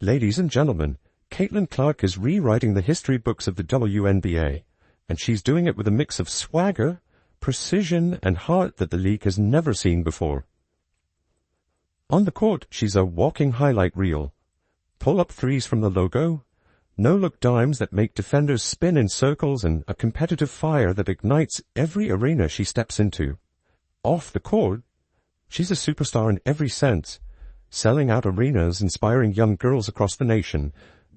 Ladies and gentlemen, Caitlin Clark is rewriting the history books of the WNBA, and she's doing it with a mix of swagger, precision, and heart that the league has never seen before. On the court, she's a walking highlight reel. Pull-up threes from the logo, no-look dimes that make defenders spin in circles, and a competitive fire that ignites every arena she steps into. Off the court, she's a superstar in every sense, selling out arenas, inspiring young girls across the nation,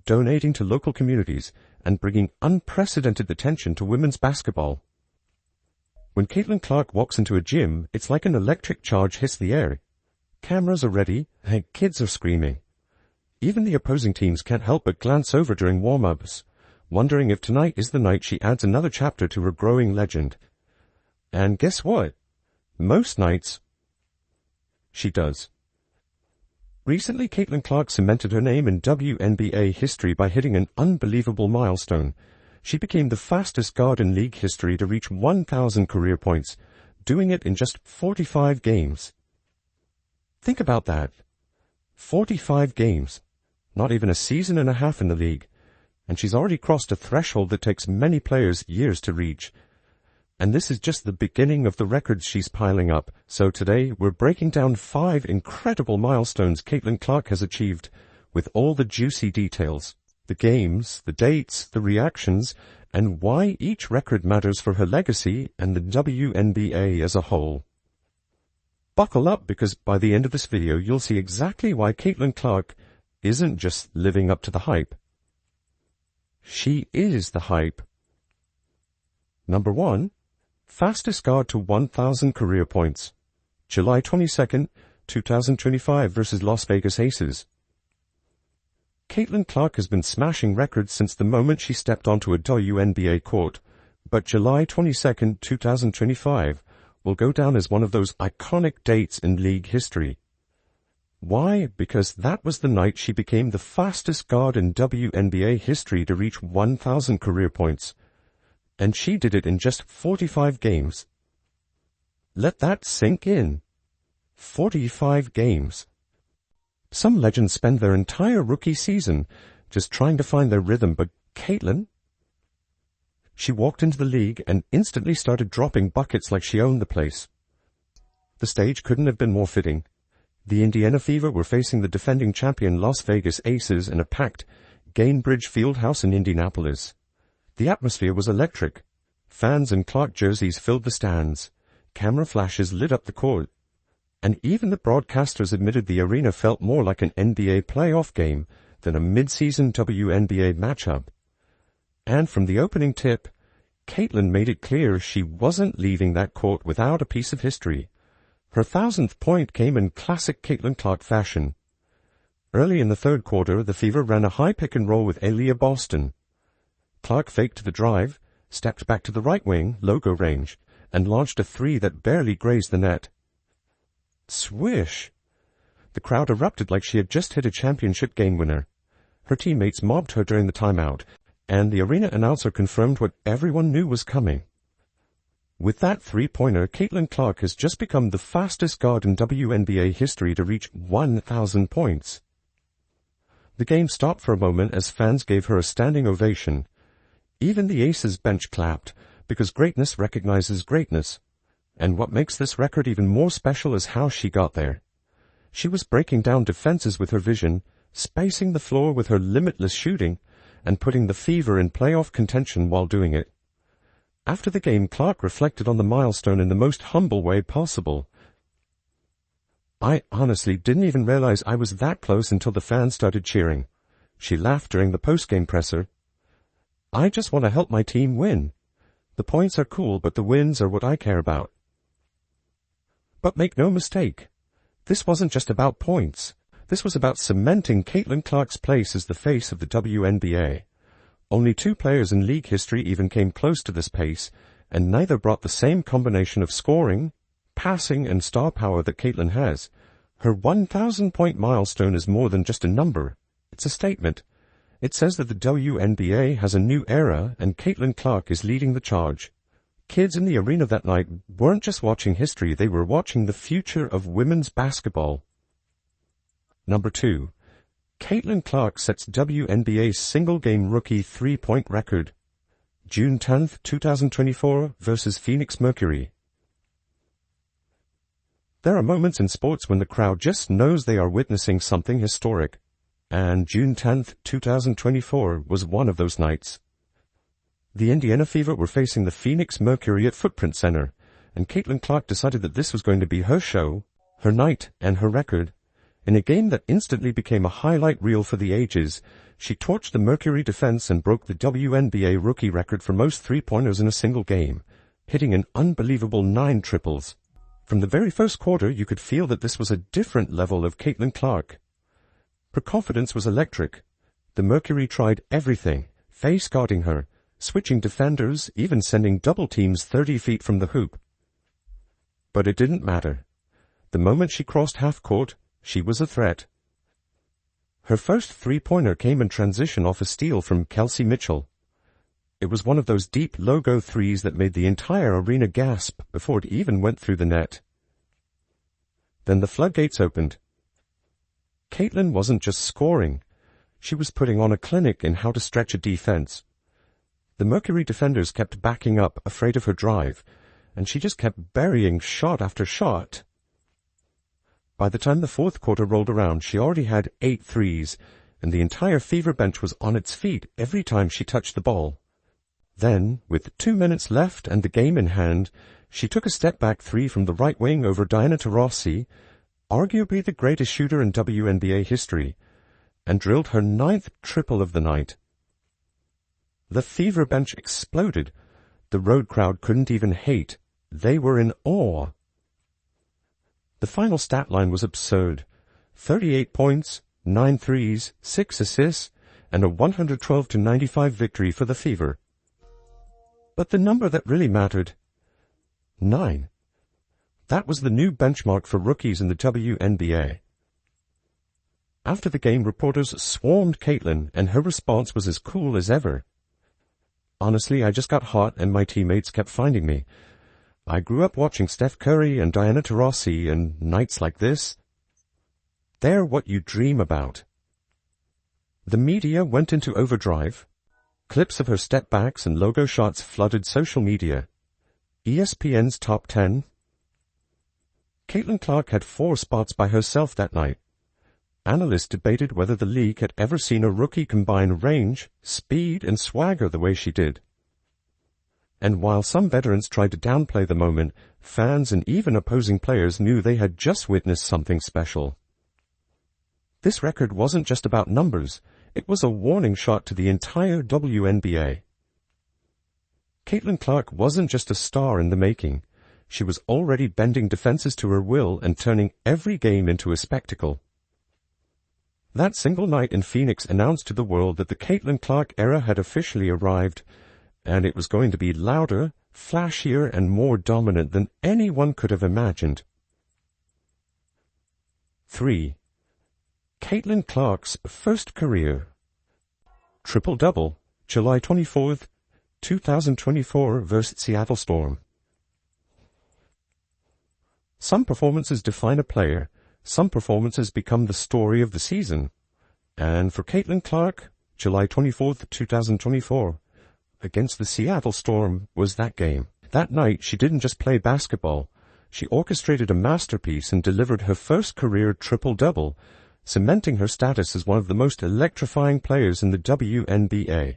donating to local communities, and bringing unprecedented attention to women's basketball. When Caitlin Clark walks into a gym, it's like an electric charge hits the air. Cameras are ready, and kids are screaming. Even the opposing teams can't help but glance over during warm-ups, wondering if tonight is the night she adds another chapter to her growing legend. And guess what? Most nights, she does. Recently, Caitlin Clark cemented her name in WNBA history by hitting an unbelievable milestone. She became the fastest guard in league history to reach 1,000 career points, doing it in just 45 games. Think about that. 45 games. Not even a season and a half in the league. And she's already crossed a threshold that takes many players years to reach. And this is just the beginning of the records she's piling up. So today, we're breaking down 5 incredible milestones Caitlin Clark has achieved, with all the juicy details, the games, the dates, the reactions, and why each record matters for her legacy and the WNBA as a whole. Buckle up, because by the end of this video, you'll see exactly why Caitlin Clark isn't just living up to the hype. She is the hype. Number 1. Fastest guard to 1,000 career points. July 22nd, 2025 versus Las Vegas Aces. Caitlin Clark has been smashing records since the moment she stepped onto a WNBA court, but July 22nd, 2025 will go down as one of those iconic dates in league history. Why? Because that was the night she became the fastest guard in WNBA history to reach 1,000 career points. And she did it in just 45 games. Let that sink in. 45 games. Some legends spend their entire rookie season just trying to find their rhythm, but Caitlin, she walked into the league and instantly started dropping buckets like she owned the place. The stage couldn't have been more fitting. The Indiana Fever were facing the defending champion Las Vegas Aces in a packed Gainbridge Fieldhouse in Indianapolis. The atmosphere was electric. Fans in Clark jerseys filled the stands. Camera flashes lit up the court. And even the broadcasters admitted the arena felt more like an NBA playoff game than a mid-season WNBA matchup. And from the opening tip, Caitlin made it clear she wasn't leaving that court without a piece of history. Her 1,000th point came in classic Caitlin Clark fashion. Early in the third quarter, the Fever ran a high pick-and-roll with Aaliyah Boston. Clark faked the drive, stepped back to the right wing, logo range, and launched a three that barely grazed the net. Swish! The crowd erupted like she had just hit a championship game winner. Her teammates mobbed her during the timeout, and the arena announcer confirmed what everyone knew was coming. With that three-pointer, Caitlin Clark has just become the fastest guard in WNBA history to reach 1,000 points. The game stopped for a moment as fans gave her a standing ovation. Even the Aces bench clapped, because greatness recognizes greatness. And what makes this record even more special is how she got there. She was breaking down defenses with her vision, spacing the floor with her limitless shooting, and putting the Fever in playoff contention while doing it. After the game, Clark reflected on the milestone in the most humble way possible. "I honestly didn't even realize I was that close until the fans started cheering." She laughed during the post-game presser. "I just want to help my team win. The points are cool, but the wins are what I care about." But make no mistake, this wasn't just about points. This was about cementing Caitlin Clark's place as the face of the WNBA. Only 2 players in league history even came close to this pace, and neither brought the same combination of scoring, passing, and star power that Caitlin has. Her 1,000-point milestone is more than just a number. It's a statement. It says that the WNBA has a new era, and Caitlin Clark is leading the charge. Kids in the arena that night weren't just watching history, they were watching the future of women's basketball. Number 2. Caitlin Clark sets WNBA single-game rookie three-point record. June 10, 2024 versus Phoenix Mercury. There are moments in sports when the crowd just knows they are witnessing something historic. And June 10, 2024 was one of those nights. The Indiana Fever were facing the Phoenix Mercury at Footprint Center, and Caitlin Clark decided that this was going to be her show, her night, and her record. In a game that instantly became a highlight reel for the ages, she torched the Mercury defense and broke the WNBA rookie record for most three-pointers in a single game, hitting an unbelievable 9 triples. From the very first quarter, you could feel that this was a different level of Caitlin Clark. Her confidence was electric. The Mercury tried everything, face-guarding her, switching defenders, even sending double teams 30 feet from the hoop. But it didn't matter. The moment she crossed half-court, she was a threat. Her first three-pointer came in transition off a steal from Kelsey Mitchell. It was one of those deep logo threes that made the entire arena gasp before it even went through the net. Then the floodgates opened. Caitlin wasn't just scoring. She was putting on a clinic in how to stretch a defense. The Mercury defenders kept backing up, afraid of her drive, and she just kept burying shot after shot. By the time the fourth quarter rolled around, she already had 8 threes, and the entire Fever bench was on its feet every time she touched the ball. Then, with 2 minutes left and the game in hand, she took a step-back three from the right wing over Diana Taurasi, arguably the greatest shooter in WNBA history, and drilled her 9th triple of the night. The Fever bench exploded. The road crowd couldn't even hate. They were in awe. The final stat line was absurd. 38 points, 9 threes, 6 assists, and a 112-95 victory for the Fever. But the number that really mattered, 9. That was the new benchmark for rookies in the WNBA. After the game, reporters swarmed Caitlin, and her response was as cool as ever. Honestly, I just got hot and my teammates kept finding me. I grew up watching Steph Curry and Diana Taurasi, and nights like this, they're what you dream about. The media went into overdrive. Clips of her step-backs and logo shots flooded social media. ESPN's top 10. Caitlin Clark had 4 spots by herself that night. Analysts debated whether the league had ever seen a rookie combine range, speed, and swagger the way she did. And while some veterans tried to downplay the moment, fans and even opposing players knew they had just witnessed something special. This record wasn't just about numbers. It was a warning shot to the entire WNBA. Caitlin Clark wasn't just a star in the making. She was already bending defenses to her will and turning every game into a spectacle. That single night in Phoenix announced to the world that the Caitlin Clark era had officially arrived, and it was going to be louder, flashier, and more dominant than anyone could have imagined. 3. Caitlin Clark's first career. Triple-double, July 24th, 2024 versus Seattle Storm. Some performances define a player. Some performances become the story of the season. And for Caitlin Clark, July 24th, 2024, against the Seattle Storm was that game. That night, she didn't just play basketball. She orchestrated a masterpiece and delivered her first career triple-double, cementing her status as one of the most electrifying players in the WNBA.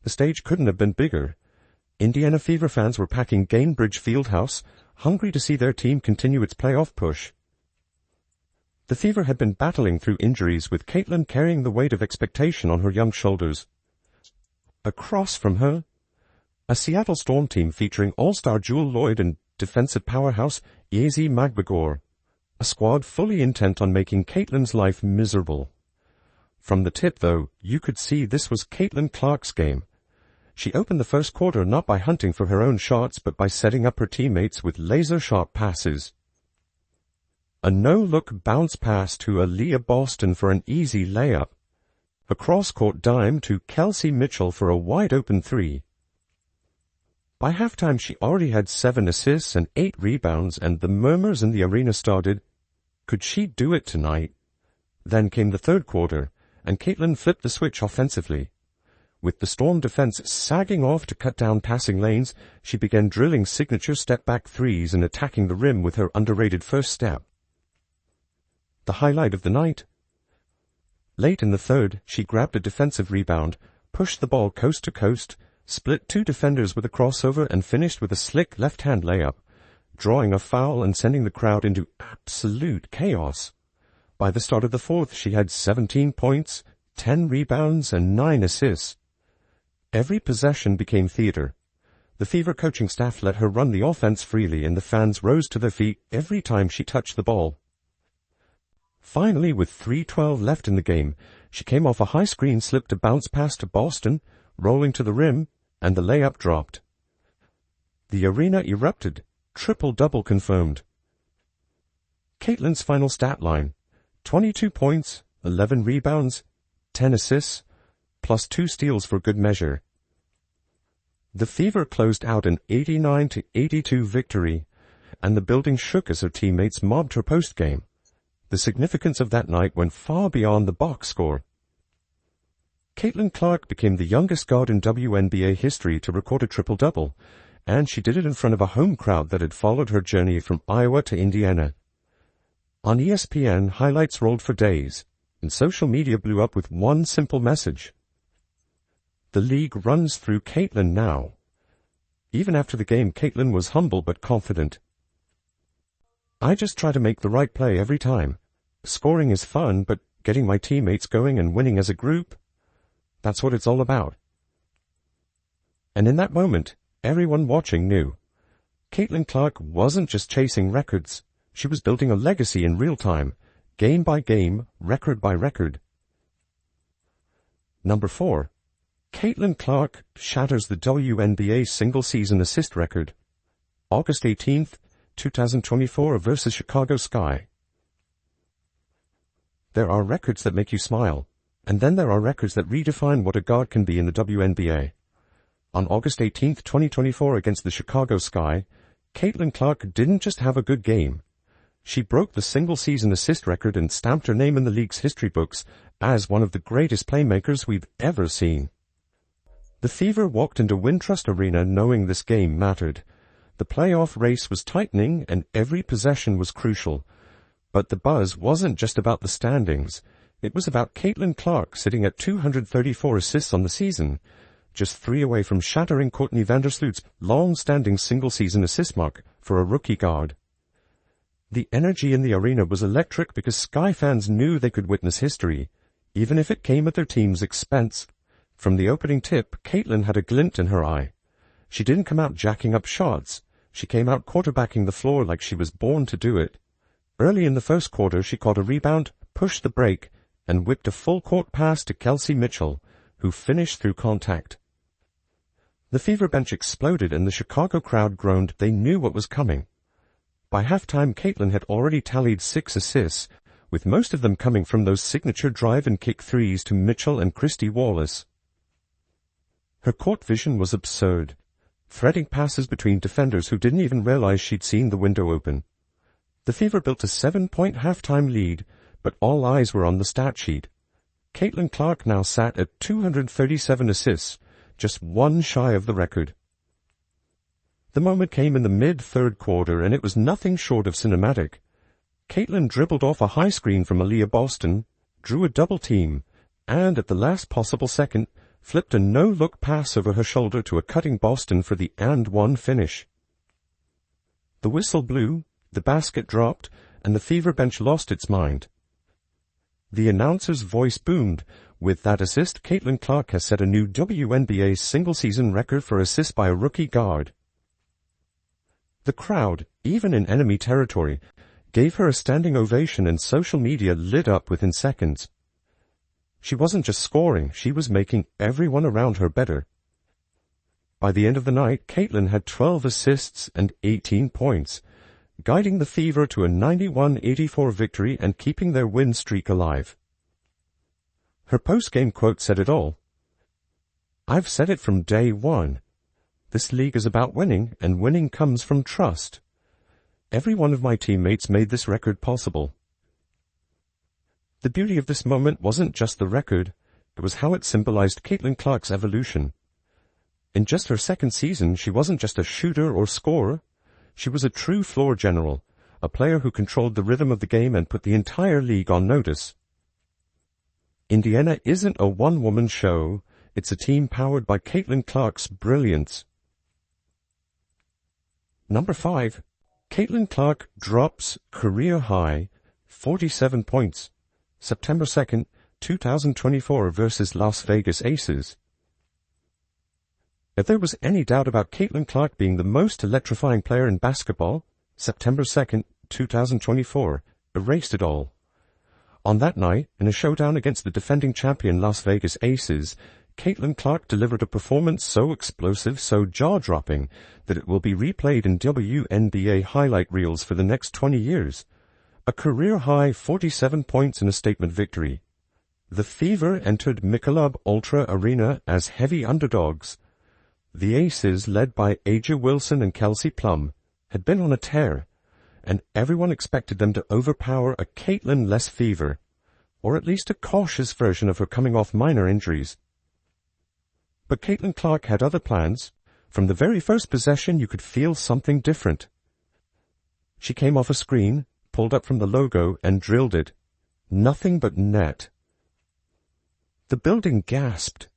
The stage couldn't have been bigger. Indiana Fever fans were packing Gainbridge Fieldhouse, hungry to see their team continue its playoff push. The Fever had been battling through injuries, with Caitlin carrying the weight of expectation on her young shoulders. Across from her, a Seattle Storm team featuring all-star Jewel Lloyd and defensive powerhouse Yezi Magbagor, a squad fully intent on making Caitlin's life miserable. From the tip, though, you could see this was Caitlin Clark's game. She opened the first quarter not by hunting for her own shots, but by setting up her teammates with laser-sharp passes. A no-look bounce pass to Aaliyah Boston for an easy layup. A cross-court dime to Kelsey Mitchell for a wide-open three. By halftime, she already had 7 assists and 8 rebounds, and the murmurs in the arena started, "Could she do it tonight?" Then came the third quarter, and Caitlin flipped the switch offensively. With the Storm defense sagging off to cut down passing lanes, she began drilling signature step-back threes and attacking the rim with her underrated first step. The highlight of the night? Late in the third, she grabbed a defensive rebound, pushed the ball coast to coast, split two defenders with a crossover, and finished with a slick left-hand layup, drawing a foul and sending the crowd into absolute chaos. By the start of the fourth, she had 17 points, 10 rebounds, and 9 assists. Every possession became theater. The Fever coaching staff let her run the offense freely, and the fans rose to their feet every time she touched the ball. Finally, with 3:12 left in the game, she came off a high screen, slipped a bounce pass to Boston, rolling to the rim, and the layup dropped. The arena erupted. Triple-double confirmed. Caitlin's final stat line: 22 points, 11 rebounds, 10 assists, plus 2 steals for good measure. The Fever closed out an 89-82 victory, and the building shook as her teammates mobbed her post-game. The significance of that night went far beyond the box score. Caitlin Clark became the youngest guard in WNBA history to record a triple-double, and she did it in front of a home crowd that had followed her journey from Iowa to Indiana. On ESPN, highlights rolled for days, and social media blew up with one simple message: the league runs through Caitlin now. Even after the game, Caitlin was humble but confident. I just try to make the right play every time. Scoring is fun, but getting my teammates going and winning as a group, that's what it's all about. And in that moment, everyone watching knew Caitlin Clark wasn't just chasing records. She was building a legacy in real time, game by game, record by record. Number 4. Caitlin Clark shatters the WNBA single-season assist record. August 18th, 2024 versus Chicago Sky. There are records that make you smile, and then there are records that redefine what a guard can be in the WNBA. On August 18th, 2024 against the Chicago Sky, Caitlin Clark didn't just have a good game. She broke the single-season assist record and stamped her name in the league's history books as one of the greatest playmakers we've ever seen. The Fever walked into Wintrust Arena knowing this game mattered. The playoff race was tightening and every possession was crucial. But the buzz wasn't just about the standings. It was about Caitlin Clark sitting at 234 assists on the season, just 3 away from shattering Courtney Vandersloot's long-standing single-season assist mark for a rookie guard. The energy in the arena was electric because Sky fans knew they could witness history, even if it came at their team's expense. From the opening tip, Caitlin had a glint in her eye. She didn't come out jacking up shots. She came out quarterbacking the floor like she was born to do it. Early in the first quarter, she caught a rebound, pushed the break, and whipped a full-court pass to Kelsey Mitchell, who finished through contact. The Fever bench exploded and the Chicago crowd groaned. They knew what was coming. By halftime, Caitlin had already tallied 6 assists, with most of them coming from those signature drive-and-kick threes to Mitchell and Christy Wallace. Her court vision was absurd, threading passes between defenders who didn't even realize she'd seen the window open. The Fever built a 7-point halftime lead, but all eyes were on the stat sheet. Caitlin Clark now sat at 237 assists, just 1 shy of the record. The moment came in the mid-third quarter, and it was nothing short of cinematic. Caitlin dribbled off a high screen from Aaliyah Boston, drew a double team, and at the last possible second, flipped a no-look pass over her shoulder to a cutting Boston for the and-one finish. The whistle blew, the basket dropped, and the Fever bench lost its mind. The announcer's voice boomed. With that assist, Caitlin Clark has set a new WNBA single-season record for assists by a rookie guard. The crowd, even in enemy territory, gave her a standing ovation and social media lit up within seconds. She wasn't just scoring, she was making everyone around her better. By the end of the night, Caitlin had 12 assists and 18 points, guiding the Fever to a 91-84 victory and keeping their win streak alive. Her post-game quote said it all. "I've said it from day one. This league is about winning, and winning comes from trust. Every one of my teammates made this record possible." The beauty of this moment wasn't just the record, it was how it symbolized Caitlin Clark's evolution. In just her second season, she wasn't just a shooter or scorer. She was a true floor general, a player who controlled the rhythm of the game and put the entire league on notice. Indiana isn't a one-woman show. It's a team powered by Caitlin Clark's brilliance. Number 5. Caitlin Clark drops career high 47 points. September 2nd, 2024 versus Las Vegas Aces. If there was any doubt about Caitlin Clark being the most electrifying player in basketball, September 2nd, 2024 erased it all. On that night, in a showdown against the defending champion Las Vegas Aces, Caitlin Clark delivered a performance so explosive, so jaw-dropping, that it will be replayed in WNBA highlight reels for the next 20 years. A career-high 47 points in a statement victory. The Fever entered Michelob Ultra Arena as heavy underdogs. The Aces, led by A'ja Wilson and Kelsey Plum, had been on a tear, and everyone expected them to overpower a Caitlin-less Fever, or at least a cautious version of her coming off minor injuries. But Caitlin Clark had other plans. From the very first possession, you could feel something different. She came off a screen, pulled up from the logo, and drilled it. Nothing but net. The building gasped.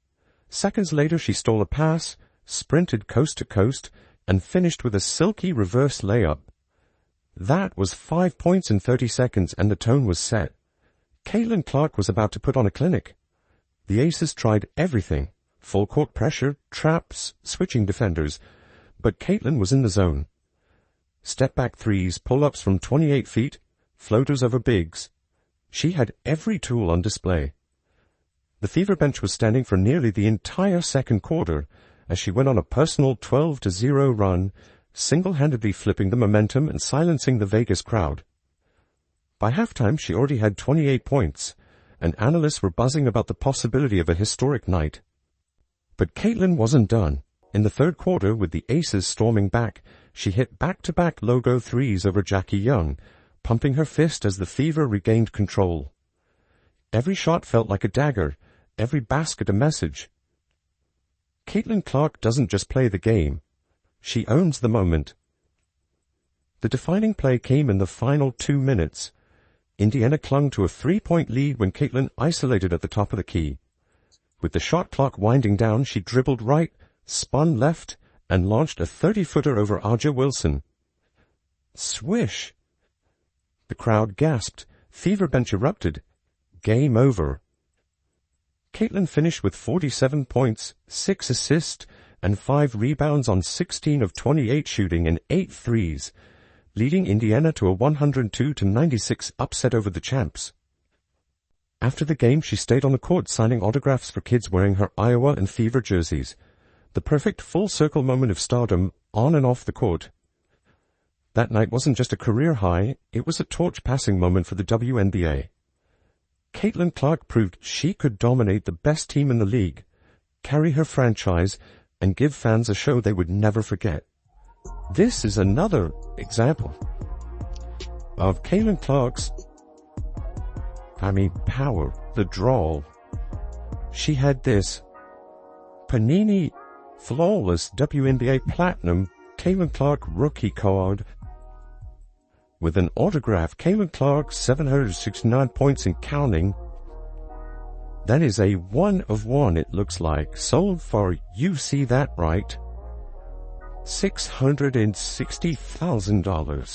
Seconds later, she stole a pass, sprinted coast to coast, and finished with a silky reverse layup. That was 5 points in 30 seconds, and the tone was set. Caitlin Clark was about to put on a clinic. The Aces tried everything. Full court pressure, traps, switching defenders, but Caitlin was in the zone. Step-back threes, pull-ups from 28 feet, floaters over bigs. She had every tool on display. The Fever bench was standing for nearly the entire second quarter as she went on a personal 12-0 run, single-handedly flipping the momentum and silencing the Vegas crowd. By halftime, she already had 28 points, and analysts were buzzing about the possibility of a historic night. But Caitlin wasn't done. In the third quarter, with the Aces storming back, she hit back-to-back logo threes over Jackie Young, pumping her fist as the Fever regained control. Every shot felt like a dagger, every basket a message. Caitlin Clark doesn't just play the game. She owns the moment. The defining play came in the final 2 minutes. Indiana clung to a 3-point lead when Caitlin isolated at the top of the key. With the shot clock winding down, she dribbled right, spun left, and launched a 30-footer over A'ja Wilson. Swish! The crowd gasped. Fever bench erupted. Game over. Caitlin finished with 47 points, 6 assists, and 5 rebounds on 16 of 28 shooting and 8 threes, leading Indiana to a 102-96 upset over the champs. After the game, she stayed on the court signing autographs for kids wearing her Iowa and Fever jerseys. The perfect full-circle moment of stardom on and off the court. That night wasn't just a career high, it was a torch-passing moment for the WNBA. Caitlin Clark proved she could dominate the best team in the league, carry her franchise, and give fans a show they would never forget. This is another example of Caitlin Clark's power, the drawl. She had this Panini flawless WNBA Platinum Caitlin Clark rookie card with an autograph. Caitlin Clark, 769 points and counting. That is a 1 of 1, it looks like. Sold for, you see that right, $660,000.